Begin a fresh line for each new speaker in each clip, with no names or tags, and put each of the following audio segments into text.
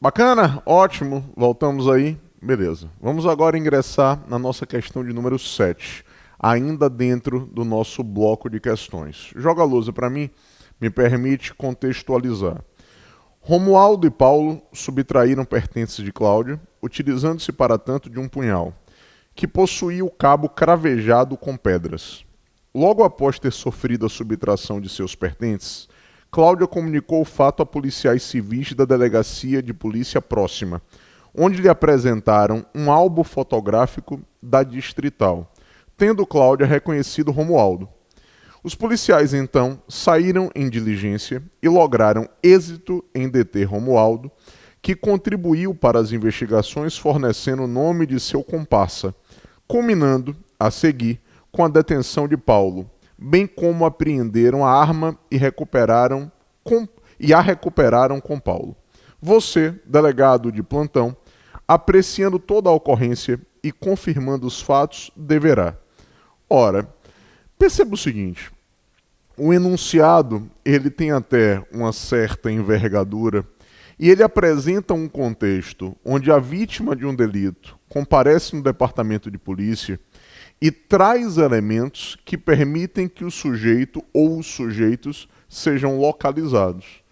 Bacana, ótimo, voltamos aí. Beleza. Vamos agora ingressar na nossa questão de número 7, ainda dentro do nosso bloco de questões. Joga a lousa para mim, me permite contextualizar. Romualdo e Paulo subtraíram pertences de Cláudia, utilizando-se para tanto de um punhal, que possuía o cabo cravejado com pedras. Logo após ter sofrido a subtração de seus pertences, Cláudia comunicou o fato a policiais civis da delegacia de polícia próxima, onde lhe apresentaram um álbum fotográfico da distrital, tendo Cláudia reconhecido Romualdo. Os policiais, então, saíram em diligência e lograram êxito em deter Romualdo, que contribuiu para as investigações fornecendo o nome de seu comparsa, culminando, a seguir, com a detenção de Paulo, bem como apreenderam a arma e a recuperaram com Paulo. Você, delegado de plantão, apreciando toda a ocorrência e confirmando os fatos, deverá. Ora, perceba o seguinte, o enunciado ele tem até uma certa envergadura e ele apresenta um contexto onde a vítima de um delito comparece no departamento de polícia e traz elementos que permitem que o sujeito ou os sujeitos sejam localizados.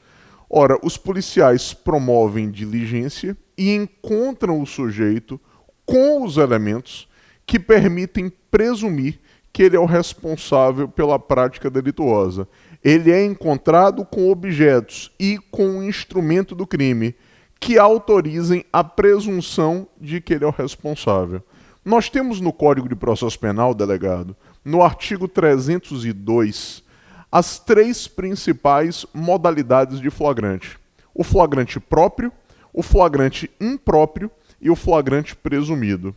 Ora, os policiais promovem diligência e encontram o sujeito com os elementos que permitem presumir que ele é o responsável pela prática delituosa. Ele é encontrado com objetos e com o instrumento do crime que autorizem a presunção de que ele é o responsável. Nós temos no Código de Processo Penal, delegado, no artigo 302, as três principais modalidades de flagrante. O flagrante próprio, o flagrante impróprio e o flagrante presumido.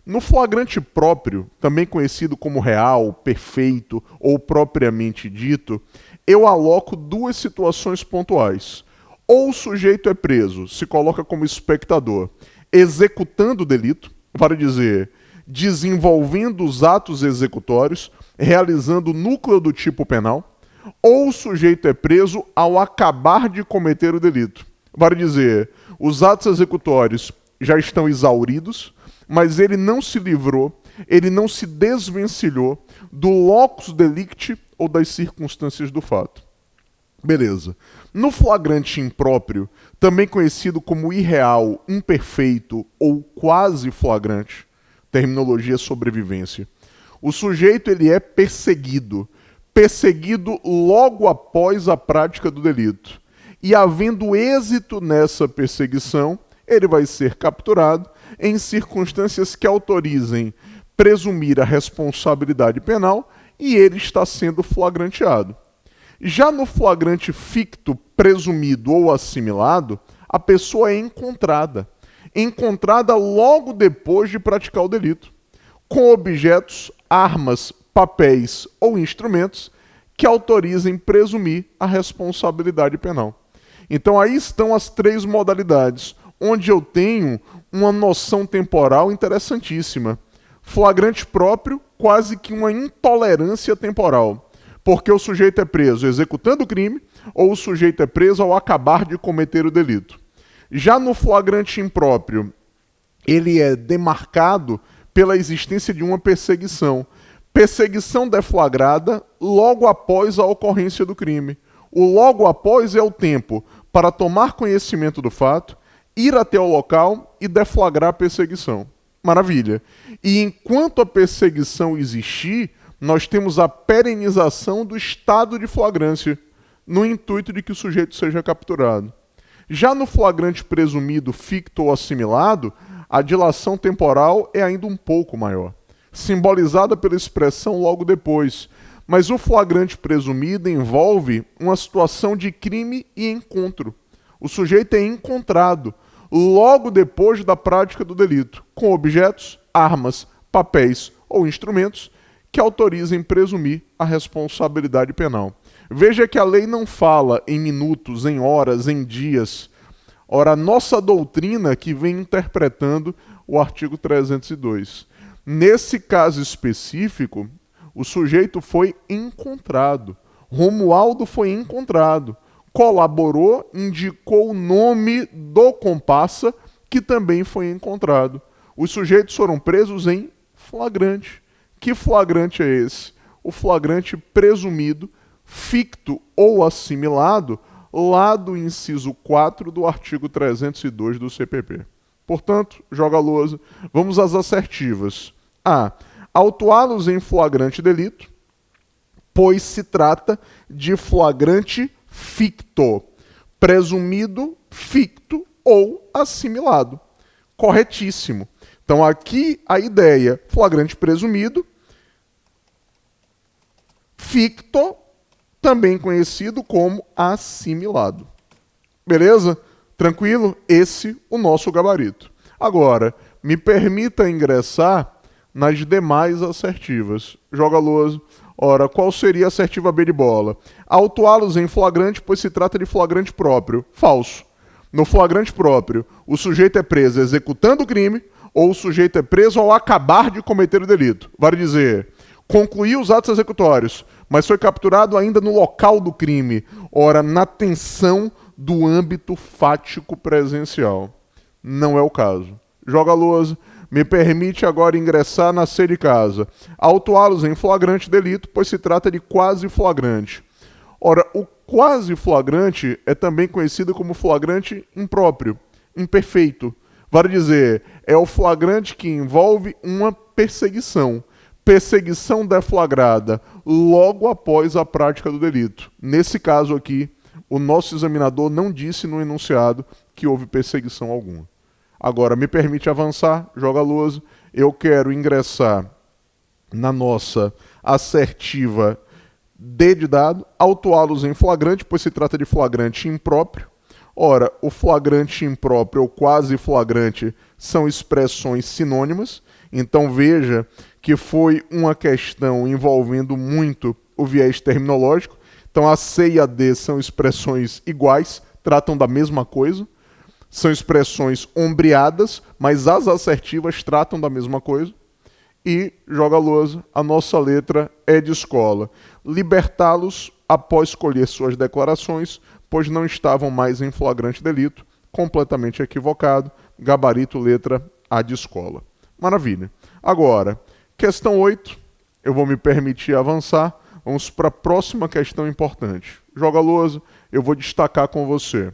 No flagrante próprio, também conhecido como real, perfeito ou propriamente dito, eu aloco duas situações pontuais. Ou o sujeito é preso, se coloca como espectador, executando o delito, para dizer, desenvolvendo os atos executórios, realizando o núcleo do tipo penal, ou o sujeito é preso ao acabar de cometer o delito. Para dizer, os atos executórios já estão exauridos, mas ele não se livrou, ele não se desvencilhou do locus delicti ou das circunstâncias do fato. Beleza. No flagrante impróprio, também conhecido como irreal, imperfeito ou quase flagrante, terminologia sobrevivência, o sujeito ele é perseguido logo após a prática do delito. E havendo êxito nessa perseguição, ele vai ser capturado em circunstâncias que autorizem presumir a responsabilidade penal e ele está sendo flagranteado. Já no flagrante ficto, presumido ou assimilado, a pessoa é encontrada logo depois de praticar o delito, com objetos, armas, papéis ou instrumentos que autorizem presumir a responsabilidade penal. Então aí estão as três modalidades, onde eu tenho uma noção temporal interessantíssima. Flagrante próprio, quase que uma intolerância temporal. Porque o sujeito é preso executando o crime ou o sujeito é preso ao acabar de cometer o delito. Já no flagrante impróprio, ele é demarcado pela existência de uma perseguição. Perseguição deflagrada logo após a ocorrência do crime. O logo após é o tempo para tomar conhecimento do fato, ir até o local e deflagrar a perseguição. Maravilha. E enquanto a perseguição existir, nós temos a perenização do estado de flagrância, no intuito de que o sujeito seja capturado. Já no flagrante presumido, ficto ou assimilado, a dilação temporal é ainda um pouco maior, simbolizada pela expressão logo depois, mas o flagrante presumido envolve uma situação de crime e encontro. O sujeito é encontrado logo depois da prática do delito, com objetos, armas, papéis ou instrumentos que autorizem presumir a responsabilidade penal. Veja que a lei não fala em minutos, em horas, em dias. Ora, a nossa doutrina que vem interpretando o artigo 302. Nesse caso específico, o sujeito foi encontrado. Romualdo foi encontrado colaborou, indicou o nome do comparsa, que também foi encontrado. Os sujeitos foram presos em flagrante. Que flagrante é esse? O flagrante presumido, ficto ou assimilado, lá do inciso 4 do artigo 302 do CPP. Portanto, joga a lousa. Vamos às assertivas. A. Autuá-los em flagrante delito, pois se trata de flagrante ficto, presumido, ficto ou assimilado. Corretíssimo. Então aqui a ideia, flagrante presumido, ficto, também conhecido como assimilado. Beleza? Tranquilo? Esse o nosso gabarito. Agora, me permita ingressar nas demais assertivas. Joga a lousa. Ora, qual seria a assertiva B de bola? Autuá-los em flagrante, pois se trata de flagrante próprio. Falso. No flagrante próprio, o sujeito é preso executando o crime ou o sujeito é preso ao acabar de cometer o delito. Vale dizer, concluiu os atos executórios, mas foi capturado ainda no local do crime. Ora, na tensão do âmbito fático presencial. Não é o caso. Joga a lousa. Me permite agora ingressar na C de casa. Autuá-los em flagrante delito, pois se trata de quase flagrante. Ora, o quase flagrante é também conhecido como flagrante impróprio, imperfeito. Vale dizer, é o flagrante que envolve uma perseguição. Perseguição deflagrada logo após a prática do delito. Nesse caso aqui, o nosso examinador não disse no enunciado que houve perseguição alguma. Agora, me permite avançar, joga a lousa. Eu quero ingressar na nossa assertiva D de dado, autuá-los em flagrante, pois se trata de flagrante impróprio. Ora, o flagrante impróprio ou quase flagrante são expressões sinônimas. Então veja que foi uma questão envolvendo muito o viés terminológico. Então a C e a D são expressões iguais, tratam da mesma coisa. São expressões ombreadas, mas as assertivas tratam da mesma coisa. E, joga a lousa, a nossa letra é de escola. Libertá-los após colher suas declarações, pois não estavam mais em flagrante delito. Completamente equivocado. Gabarito, letra A de escola. Maravilha. Agora, questão 8. Eu vou me permitir avançar. Vamos para a próxima questão importante. Joga a lousa, eu vou destacar com você.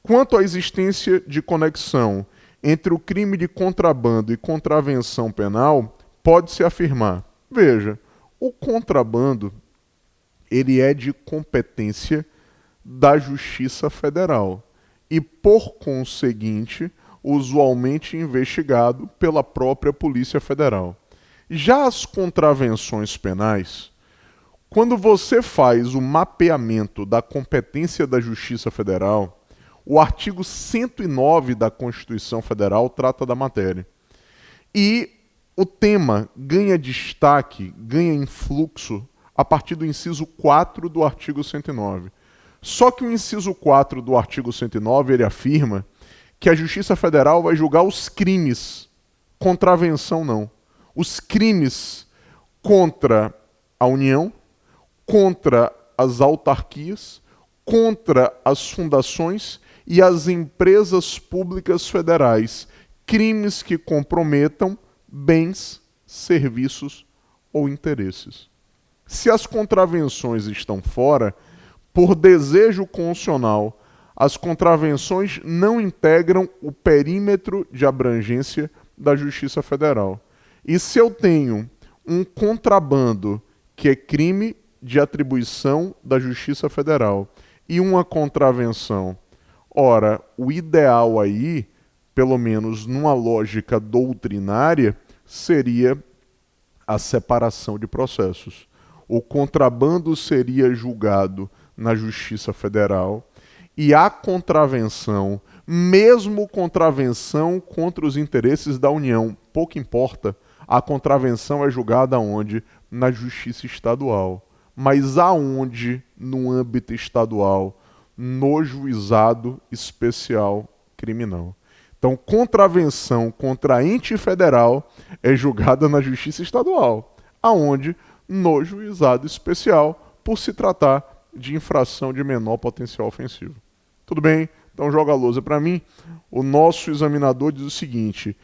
Quanto à existência de conexão entre o crime de contrabando e contravenção penal, pode-se afirmar. Veja, o contrabando ele é de competência da Justiça Federal e, por conseguinte, usualmente investigado pela própria Polícia Federal. Já as contravenções penais, quando você faz o mapeamento da competência da Justiça Federal, o artigo 109 da Constituição Federal trata da matéria. E o tema ganha destaque, ganha influxo a partir do inciso 4 do artigo 109. Só que o inciso 4 do artigo 109, ele afirma que a Justiça Federal vai julgar os crimes, contravenção não. Os crimes contra a União, contra as autarquias, contra as fundações e as empresas públicas federais, crimes que comprometam bens, serviços ou interesses. Se as contravenções estão fora, por desejo constitucional, as contravenções não integram o perímetro de abrangência da Justiça Federal. E se eu tenho um contrabando que é crime de atribuição da Justiça Federal e uma contravenção, ora, o ideal aí, pelo menos numa lógica doutrinária, seria a separação de processos. O contrabando seria julgado na Justiça Federal e a contravenção, mesmo contravenção contra os interesses da União, pouco importa, a contravenção é julgada onde? Na Justiça Estadual. Mas aonde no âmbito estadual? No Juizado Especial Criminal. Então, contravenção contra ente federal é julgada na Justiça Estadual. Aonde? No Juizado Especial, por se tratar de infração de menor potencial ofensivo. Tudo bem? Então joga a lousa para mim. O nosso examinador diz o seguinte: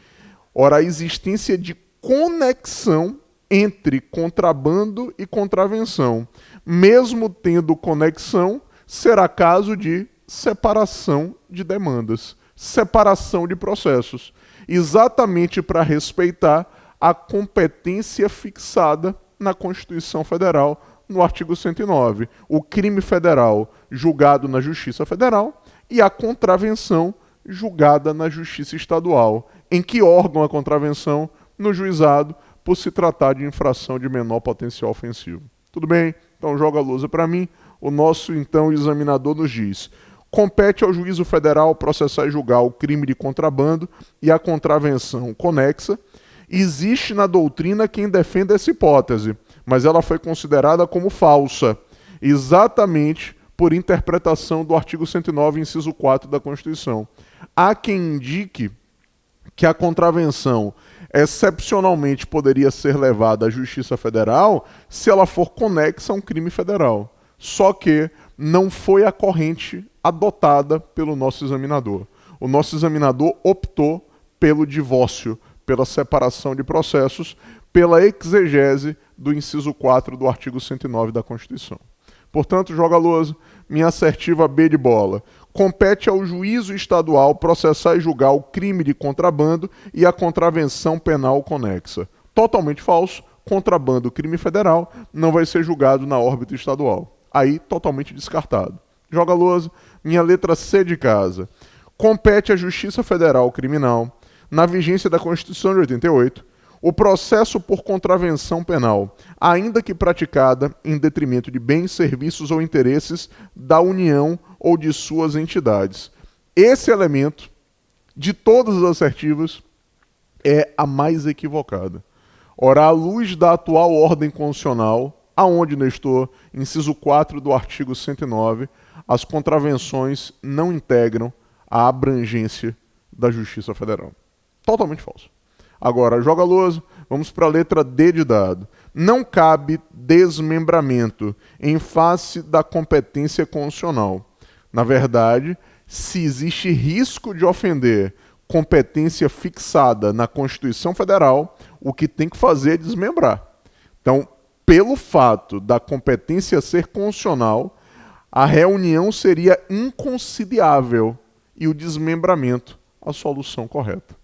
ora, a existência de conexão entre contrabando e contravenção, mesmo tendo conexão, será caso de separação de demandas, separação de processos, exatamente para respeitar a competência fixada na Constituição Federal, no artigo 109, o crime federal julgado na Justiça Federal e a contravenção julgada na Justiça Estadual. Em que órgão a contravenção? No juizado, por se tratar de infração de menor potencial ofensivo. Tudo bem? Então joga a lousa para mim. O nosso, então, examinador nos diz: compete ao juízo federal processar e julgar o crime de contrabando e a contravenção conexa. Existe na doutrina quem defenda essa hipótese, mas ela foi considerada como falsa, exatamente por interpretação do artigo 109, inciso 4 da Constituição. Há quem indique que a contravenção excepcionalmente poderia ser levada à Justiça Federal se ela for conexa a um crime federal. Só que não foi a corrente adotada pelo nosso examinador. O nosso examinador optou pelo divórcio, pela separação de processos, pela exegese do inciso 4 do artigo 109 da Constituição. Portanto, joga a lousa, minha assertiva B de bola. Compete ao juízo estadual processar e julgar o crime de contrabando e a contravenção penal conexa. Totalmente falso, contrabando, crime federal, não vai ser julgado na órbita estadual. Aí, totalmente descartado. Joga a lousa, minha letra C de casa. Compete à Justiça Federal Criminal, na vigência da Constituição de 88, o processo por contravenção penal, ainda que praticada em detrimento de bens, serviços ou interesses da União ou de suas entidades. Esse elemento, de todas as assertivas, é a mais equivocada. Ora, à luz da atual ordem constitucional, aonde, Nestor, inciso 4 do artigo 109, as contravenções não integram a abrangência da Justiça Federal. Totalmente falso. Agora, joga a lousa, vamos para a letra D de dado. Não cabe desmembramento em face da competência constitucional. Na verdade, se existe risco de ofender competência fixada na Constituição Federal, o que tem que fazer é desmembrar. Então, pelo fato da competência ser constitucional, a reunião seria inconciliável e o desmembramento a solução correta.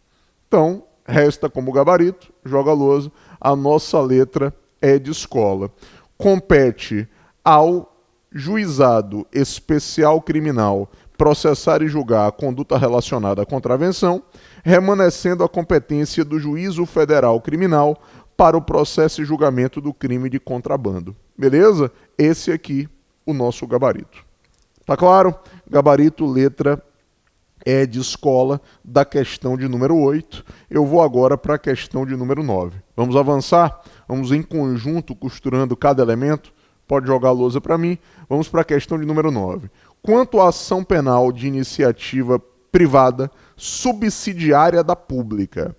Então, resta como gabarito, joga a lousa, a nossa letra é de escola. Compete ao juizado especial criminal processar e julgar a conduta relacionada à contravenção, remanescendo a competência do juízo federal criminal para o processo e julgamento do crime de contrabando. Beleza? Esse aqui, o nosso gabarito. Tá claro? Gabarito, letra é de escola da questão de número 8. Eu vou agora para a questão de número 9. Vamos avançar? Vamos em conjunto costurando cada elemento? Pode jogar a lousa para mim. Vamos para a questão de número 9. Quanto à ação penal de iniciativa privada subsidiária da pública,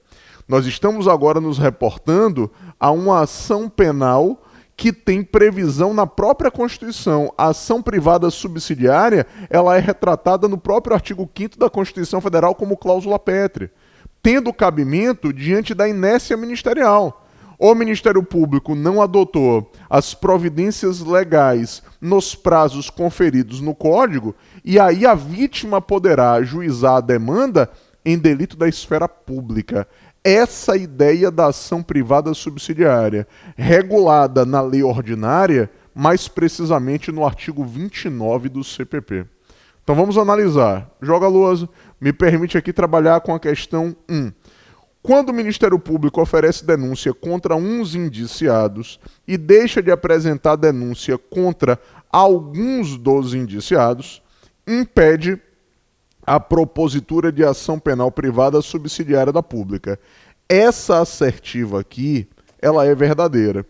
nós estamos agora nos reportando a uma ação penal que tem previsão na própria Constituição. A ação privada subsidiária, ela é retratada no próprio artigo 5º da Constituição Federal como cláusula pétrea, tendo cabimento diante da inércia ministerial. O Ministério Público não adotou as providências legais nos prazos conferidos no Código, e aí a vítima poderá ajuizar a demanda em delito da esfera pública. Essa ideia da ação privada subsidiária, regulada na lei ordinária, mais precisamente no artigo 29 do CPP. Então vamos analisar. Joga a lousa, me permite aqui trabalhar com a questão 1. Quando o Ministério Público oferece denúncia contra uns indiciados e deixa de apresentar denúncia contra alguns dos indiciados, impede a propositura de ação penal privada subsidiária da pública. Essa assertiva aqui, ela é verdadeira.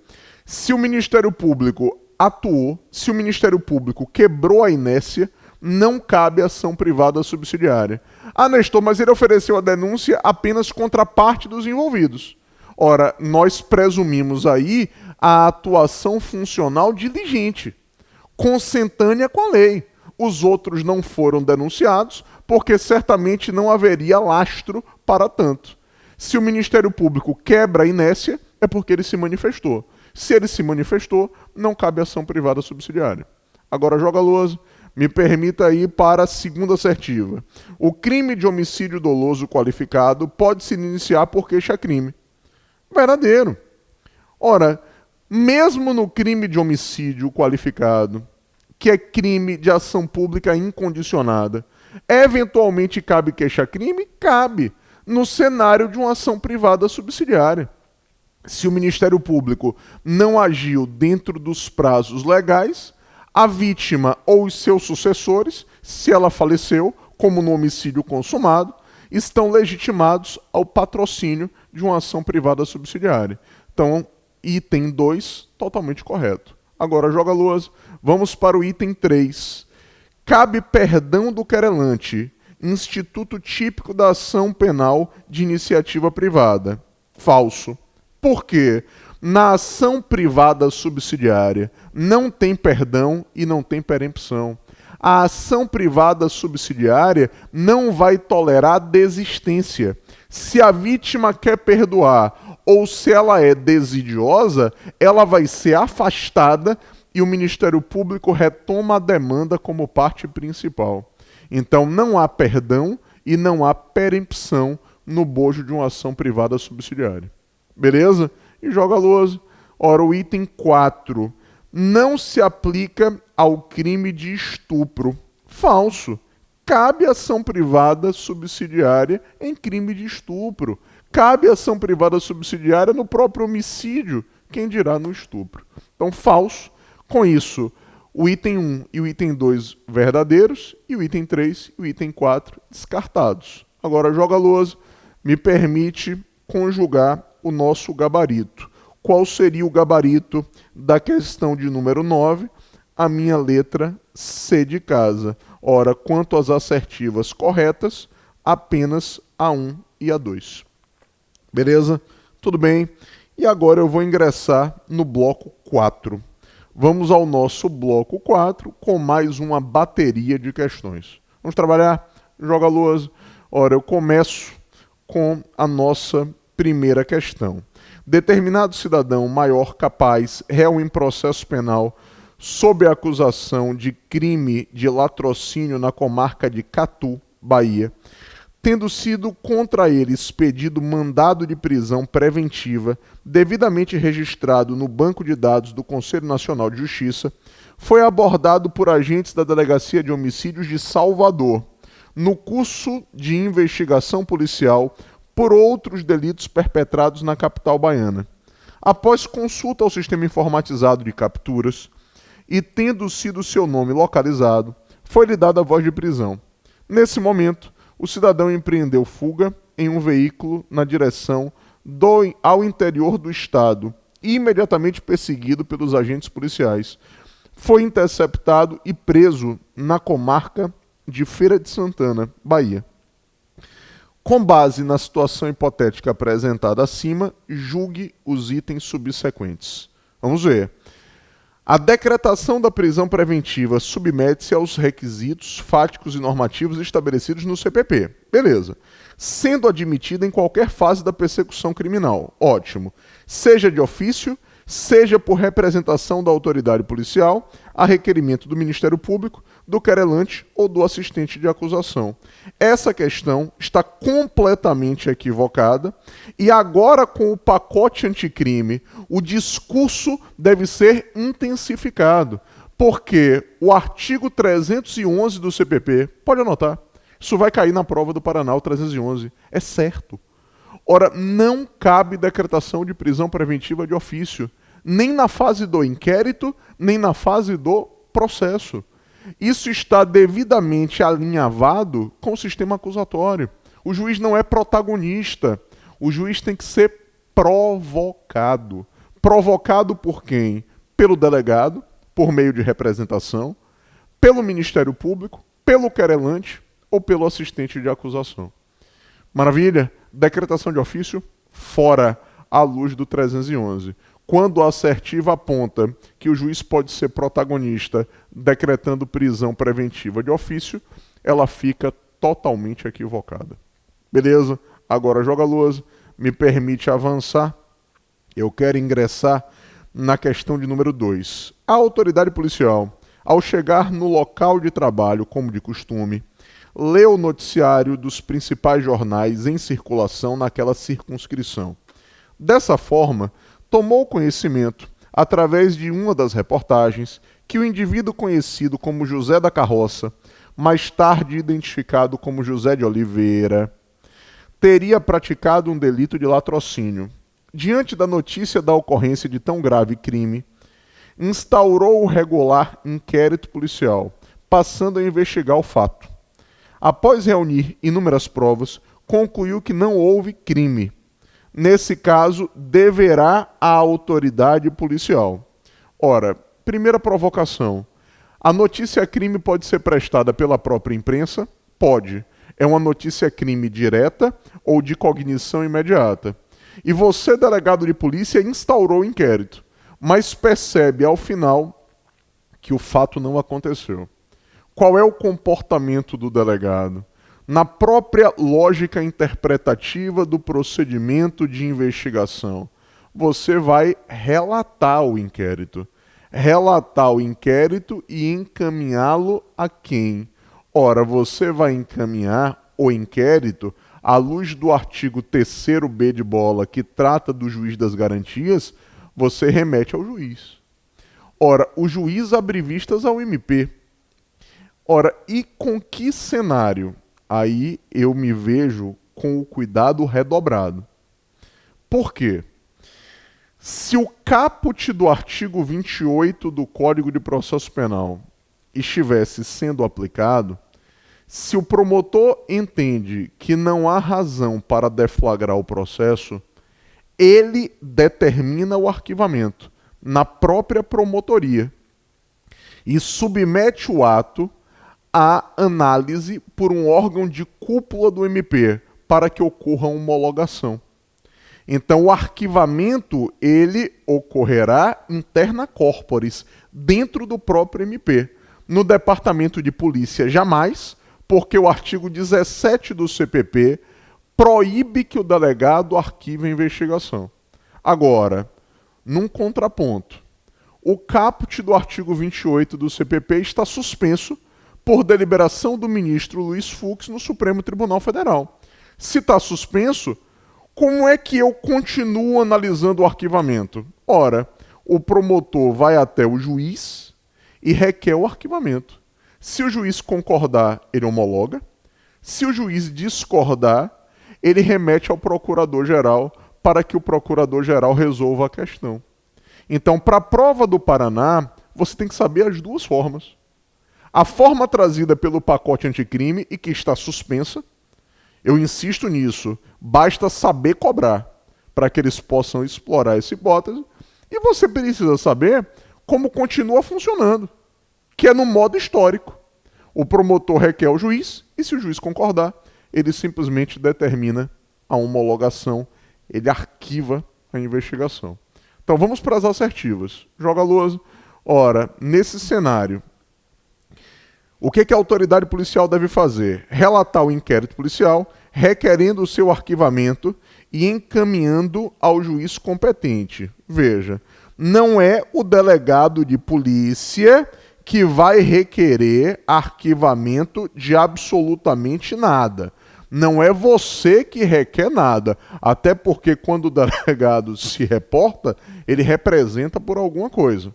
Se o Ministério Público atuou, se o Ministério Público quebrou a inércia, não cabe ação privada subsidiária. Ah, Nestor, mas ele ofereceu a denúncia apenas contra a parte dos envolvidos. Ora, nós presumimos aí a atuação funcional diligente. consentânea com a lei. Os outros não foram denunciados porque certamente não haveria lastro para tanto. Se o Ministério Público quebra a inércia, é porque ele se manifestou. Se ele se manifestou, não cabe ação privada subsidiária. Agora, joga lousa, me permita ir para a segunda assertiva. O crime de homicídio doloso qualificado pode se iniciar por queixa-crime. Verdadeiro. Ora, mesmo no crime de homicídio qualificado, que é crime de ação pública incondicionada, eventualmente cabe queixa-crime? Cabe, no cenário de uma ação privada subsidiária. Se o Ministério Público não agiu dentro dos prazos legais, a vítima ou os seus sucessores, se ela faleceu, como no homicídio consumado, estão legitimados ao patrocínio de uma ação privada subsidiária. Então, item 2, totalmente correto. Agora, joga lousa, vamos para o item 3. Cabe perdão do querelante, instituto típico da ação penal de iniciativa privada. Falso. Por quê? Na ação privada subsidiária não tem perdão e não tem perempção. A ação privada subsidiária não vai tolerar desistência. Se a vítima quer perdoar ou se ela é desidiosa, ela vai ser afastada e o Ministério Público retoma a demanda como parte principal. Então não há perdão e não há perempção no bojo de uma ação privada subsidiária. Beleza? E joga lousa. Ora, o item 4 não se aplica ao crime de estupro. Falso. Cabe ação privada subsidiária em crime de estupro. Cabe ação privada subsidiária no próprio homicídio, quem dirá no estupro. Então, falso. Com isso, o item 1 e o item 2 verdadeiros e o item 3 e o item 4 descartados. Agora, joga lousa, me permite conjugar o nosso gabarito. Qual seria o gabarito da questão de número 9? A minha letra C de casa. Ora, quanto às assertivas corretas, apenas a 1 e a 2. Beleza? Tudo bem? E agora eu vou ingressar no bloco 4. Vamos ao nosso bloco 4 com mais uma bateria de questões. Vamos trabalhar? Joga lousa. Ora, eu começo com a nossa primeira questão. Determinado cidadão maior capaz, réu em processo penal, sob a acusação de crime de latrocínio na comarca de Catu, Bahia, tendo sido contra ele expedido mandado de prisão preventiva, devidamente registrado no banco de dados do Conselho Nacional de Justiça, foi abordado por agentes da Delegacia de Homicídios de Salvador, no curso de investigação policial por outros delitos perpetrados na capital baiana. Após consulta ao sistema informatizado de capturas e tendo sido seu nome localizado, foi-lhe dada a voz de prisão. Nesse momento, o cidadão empreendeu fuga em um veículo na direção ao interior do estado e imediatamente perseguido pelos agentes policiais. Foi interceptado e preso na comarca de Feira de Santana, Bahia. Com base na situação hipotética apresentada acima, julgue os itens subsequentes. Vamos ver. A decretação da prisão preventiva submete-se aos requisitos fáticos e normativos estabelecidos no CPP. Beleza. Sendo admitida em qualquer fase da persecução criminal. Ótimo. Seja de ofício, seja por representação da autoridade policial, a requerimento do Ministério Público, do querelante ou do assistente de acusação. Essa questão está completamente equivocada e agora com o pacote anticrime, o discurso deve ser intensificado, porque o artigo 311 do CPP, pode anotar, isso vai cair na prova do Paraná, o 311, é certo. Ora, não cabe decretação de prisão preventiva de ofício, nem na fase do inquérito, nem na fase do processo. Isso está devidamente alinhavado com o sistema acusatório. O juiz não é protagonista. O juiz tem que ser provocado. Provocado por quem? Pelo delegado, por meio de representação, pelo Ministério Público, pelo querelante ou pelo assistente de acusação. Maravilha? Decretação de ofício, fora à luz do 311. quando a assertiva aponta que o juiz pode ser protagonista decretando prisão preventiva de ofício, ela fica totalmente equivocada. Beleza? Agora joga a lousa, me permite avançar. Eu quero ingressar na questão de número 2. A autoridade policial, ao chegar no local de trabalho, como de costume, lê o noticiário dos principais jornais em circulação naquela circunscrição. Dessa forma, tomou conhecimento, através de uma das reportagens, que o indivíduo conhecido como José da Carroça, mais tarde identificado como José de Oliveira, teria praticado um delito de latrocínio. Diante da notícia da ocorrência de tão grave crime, instaurou o regular inquérito policial, passando a investigar o fato. Após reunir inúmeras provas, concluiu que não houve crime. Nesse caso, deverá a autoridade policial. Ora, primeira provocação. A notícia crime pode ser prestada pela própria imprensa? Pode. É uma notícia crime direta ou de cognição imediata. E você, delegado de polícia, instaurou o inquérito, mas percebe ao final que o fato não aconteceu. Qual é o comportamento do delegado? Na própria lógica interpretativa do procedimento de investigação, você vai relatar o inquérito. Relatar o inquérito e encaminhá-lo a quem? Ora, você vai encaminhar o inquérito à luz do artigo 3º-B de bola, que trata do juiz das garantias, você remete ao juiz. Ora, o juiz abre vistas ao MP. Ora, e com que cenário? Aí eu me vejo com o cuidado redobrado. Por quê? Se o caput do artigo 28 do Código de Processo Penal estivesse sendo aplicado, se o promotor entende que não há razão para deflagrar o processo, ele determina o arquivamento na própria promotoria e submete o ato à análise por um órgão de cúpula do MP para que ocorra uma homologação. Então, o arquivamento ele ocorrerá interna corporis, dentro do próprio MP. No departamento de polícia, jamais, porque o artigo 17 do CPP proíbe que o delegado arquive a investigação. Agora, num contraponto, o caput do artigo 28 do CPP está suspenso por deliberação do ministro Luiz Fux no Supremo Tribunal Federal. Se está suspenso, como é que eu continuo analisando o arquivamento? Ora, o promotor vai até o juiz e requer o arquivamento. Se o juiz concordar, ele homologa. Se o juiz discordar, ele remete ao procurador-geral para que o procurador-geral resolva a questão. Então, para a prova do Paraná, você tem que saber as duas formas. A forma trazida pelo pacote anticrime e que está suspensa, eu insisto nisso, basta saber cobrar para que eles possam explorar essa hipótese, e você precisa saber como continua funcionando, que é no modo histórico. O promotor requer ao juiz, e se o juiz concordar, ele simplesmente determina a homologação, ele arquiva a investigação. Então vamos para as assertivas. Joga a lousa. Ora, nesse cenário, o que a autoridade policial deve fazer? Relatar o inquérito policial, requerendo o seu arquivamento e encaminhando ao juiz competente. Veja, não é o delegado de polícia que vai requerer arquivamento de absolutamente nada. Não é você que requer nada, até porque quando o delegado se reporta, ele representa por alguma coisa.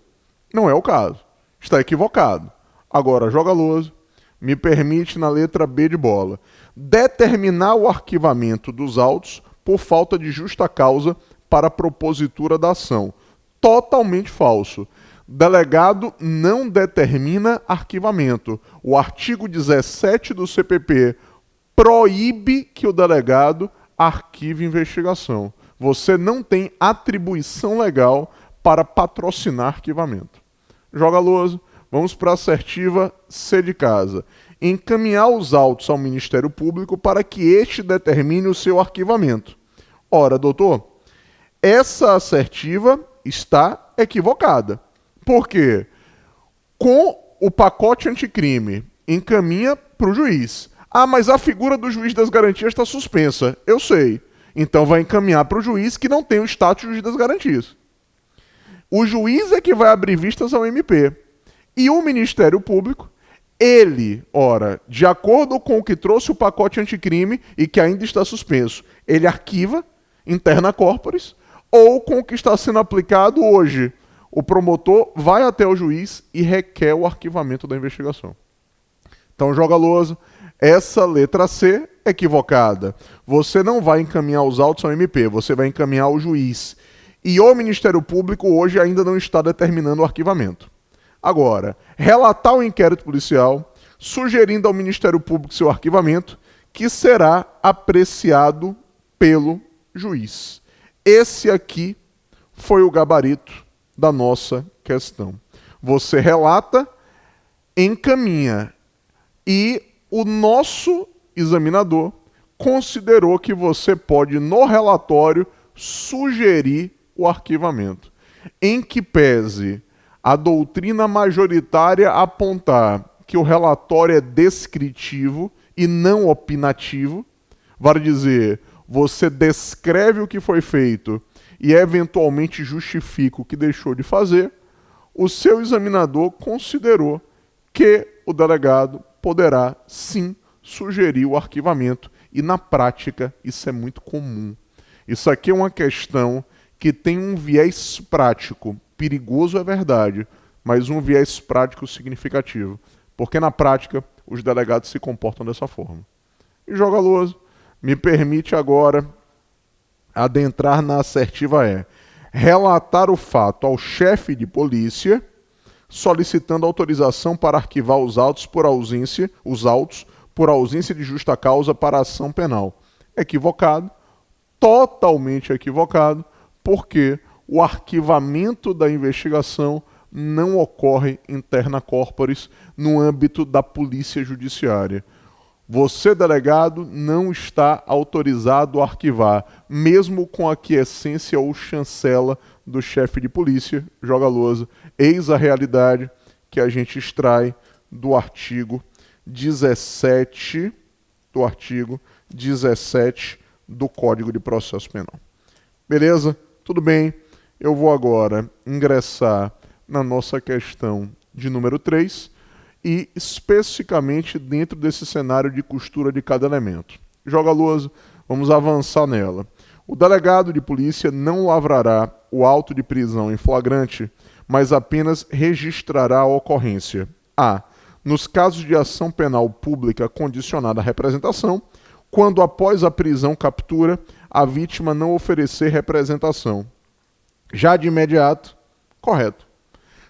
Não é o caso. Está equivocado. Agora, joga a lousa. Me permite, na letra B de bola, determinar o arquivamento dos autos por falta de justa causa para a propositura da ação. Totalmente falso. Delegado não determina arquivamento. O artigo 17 do CPP proíbe que o delegado arquive investigação. Você não tem atribuição legal para patrocinar arquivamento. Joga a lousa. Vamos para a assertiva C de casa. Encaminhar os autos ao Ministério Público para que este determine o seu arquivamento. Ora, doutor, essa assertiva está equivocada. Por quê? Com o pacote anticrime, encaminha para o juiz. Ah, mas a figura do juiz das garantias está suspensa. Eu sei. Então vai encaminhar para o juiz que não tem o status de juiz das garantias. O juiz é que vai abrir vistas ao MP. E o Ministério Público, ele, ora, de acordo com o que trouxe o pacote anticrime e que ainda está suspenso, ele arquiva interna corporis, ou com o que está sendo aplicado hoje, o promotor vai até o juiz e requer o arquivamento da investigação. Então, joga lousa. Essa letra C é equivocada. Você não vai encaminhar os autos ao MP, você vai encaminhar ao juiz. E o Ministério Público hoje ainda não está determinando o arquivamento. Agora, relatar o inquérito policial, sugerindo ao Ministério Público seu arquivamento, que será apreciado pelo juiz. Esse aqui foi o gabarito da nossa questão. Você relata, encaminha, e o nosso examinador considerou que você pode, no relatório, sugerir o arquivamento. Em que pese a doutrina majoritária apontar que o relatório é descritivo e não opinativo, vale dizer, você descreve o que foi feito e eventualmente justifica o que deixou de fazer, o seu examinador considerou que o delegado poderá sim sugerir o arquivamento, e na prática isso é muito comum. Isso aqui é uma questão que tem um viés prático, perigoso é verdade, mas um viés prático significativo, porque na prática os delegados se comportam dessa forma. E joga lousa, me permite agora adentrar na assertiva relatar o fato ao chefe de polícia, solicitando autorização para arquivar os autos por ausência de justa causa para a ação penal. Equivocado, totalmente equivocado, porque o arquivamento da investigação não ocorre interna corporis no âmbito da polícia judiciária. Você, delegado, não está autorizado a arquivar, mesmo com a aquiescência ou chancela do chefe de polícia, joga lousa. Eis a realidade que a gente extrai do artigo 17 do Código de Processo Penal. Beleza? Tudo bem. Eu vou agora ingressar na nossa questão de número 3 e especificamente dentro desse cenário de costura de cada elemento. Joga lousa, vamos avançar nela. O delegado de polícia não lavrará o auto de prisão em flagrante, mas apenas registrará a ocorrência. A. Nos casos de ação penal pública condicionada à representação, quando após a prisão captura, a vítima não oferecer representação. Já de imediato, correto.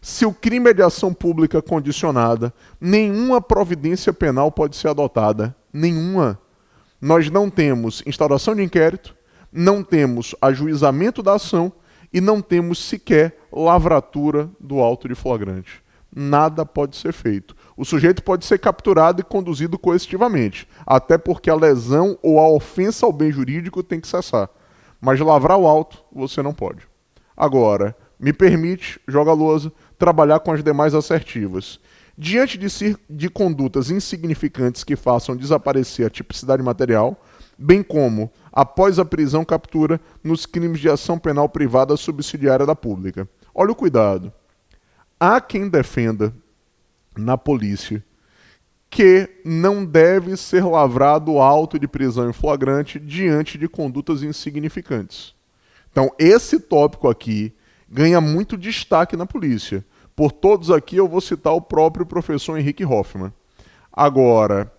Se o crime é de ação pública condicionada, nenhuma providência penal pode ser adotada. Nenhuma. Nós não temos instauração de inquérito, não temos ajuizamento da ação e não temos sequer lavratura do auto de flagrante. Nada pode ser feito. O sujeito pode ser capturado e conduzido coercitivamente, até porque a lesão ou a ofensa ao bem jurídico tem que cessar. Mas lavrar o auto, você não pode. Agora, me permite, joga lousa, trabalhar com as demais assertivas. Diante de condutas insignificantes que façam desaparecer a tipicidade material, bem como, após a prisão captura, nos crimes de ação penal privada subsidiária da pública. Olha o cuidado. Há quem defenda na polícia que não deve ser lavrado auto de prisão em flagrante diante de condutas insignificantes. Então, esse tópico aqui ganha muito destaque na polícia. Por todos aqui, eu vou citar o próprio professor Henrique Hoffmann. Agora,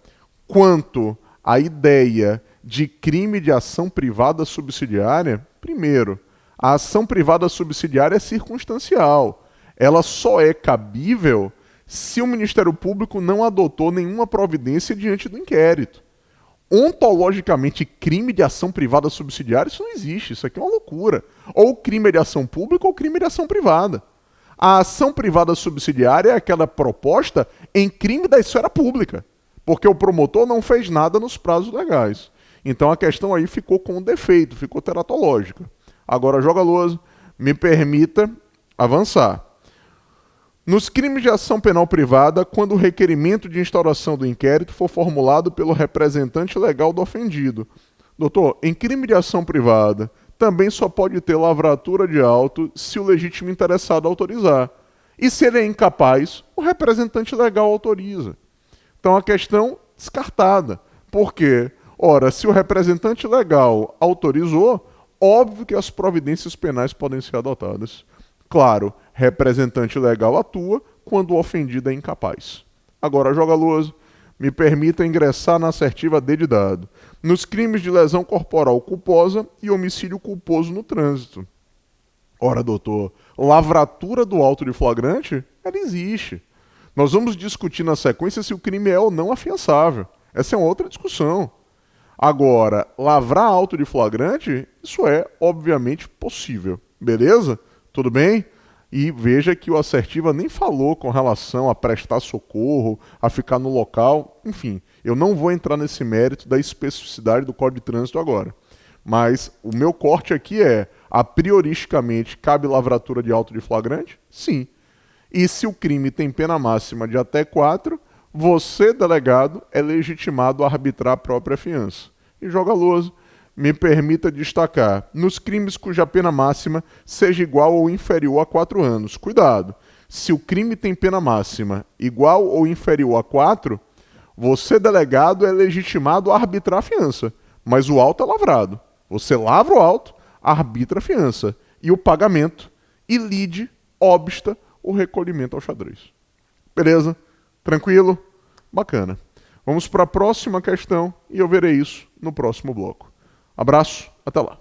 quanto à ideia de crime de ação privada subsidiária, primeiro, a ação privada subsidiária é circunstancial. Ela só é cabível se o Ministério Público não adotou nenhuma providência diante do inquérito. Ontologicamente, crime de ação privada subsidiária, isso não existe, isso aqui é uma loucura. Ou crime de ação pública ou crime de ação privada. A ação privada subsidiária é aquela proposta em crime da esfera pública, porque o promotor não fez nada nos prazos legais. Então a questão aí ficou com um defeito, ficou teratológica. Agora, joga lousa, me permita avançar. Nos crimes de ação penal privada, quando o requerimento de instauração do inquérito for formulado pelo representante legal do ofendido. Doutor, em crime de ação privada, também só pode ter lavratura de auto se o legítimo interessado autorizar. E se ele é incapaz, o representante legal autoriza. Então a questão descartada. Por quê? Ora, se o representante legal autorizou, óbvio que as providências penais podem ser adotadas. Claro, representante legal atua quando o ofendido é incapaz. Agora, joga-loso, me permita ingressar na assertiva D de dado. Nos crimes de lesão corporal culposa e homicídio culposo no trânsito. Ora, doutor, lavratura do auto de flagrante? Ela existe. Nós vamos discutir na sequência se o crime é ou não afiançável. Essa é uma outra discussão. Agora, lavrar auto de flagrante, isso é obviamente possível. Beleza? Tudo bem? E veja que o assertiva nem falou com relação a prestar socorro, a ficar no local. Enfim, eu não vou entrar nesse mérito da especificidade do Código de Trânsito agora. Mas o meu corte aqui é, a prioristicamente, cabe lavratura de auto de flagrante? Sim. E se o crime tem pena máxima de até 4, você, delegado, é legitimado a arbitrar a própria fiança. E joga-loso, me permita destacar, nos crimes cuja pena máxima seja igual ou inferior a 4 anos. Cuidado, se o crime tem pena máxima igual ou inferior a 4, você, delegado, é legitimado a arbitrar a fiança, mas o auto é lavrado. Você lavra o auto, arbitra a fiança e o pagamento, e lide, obsta, o recolhimento ao xadrez. Beleza? Tranquilo? Bacana. Vamos para a próxima questão e eu verei isso no próximo bloco. Abraço, até lá.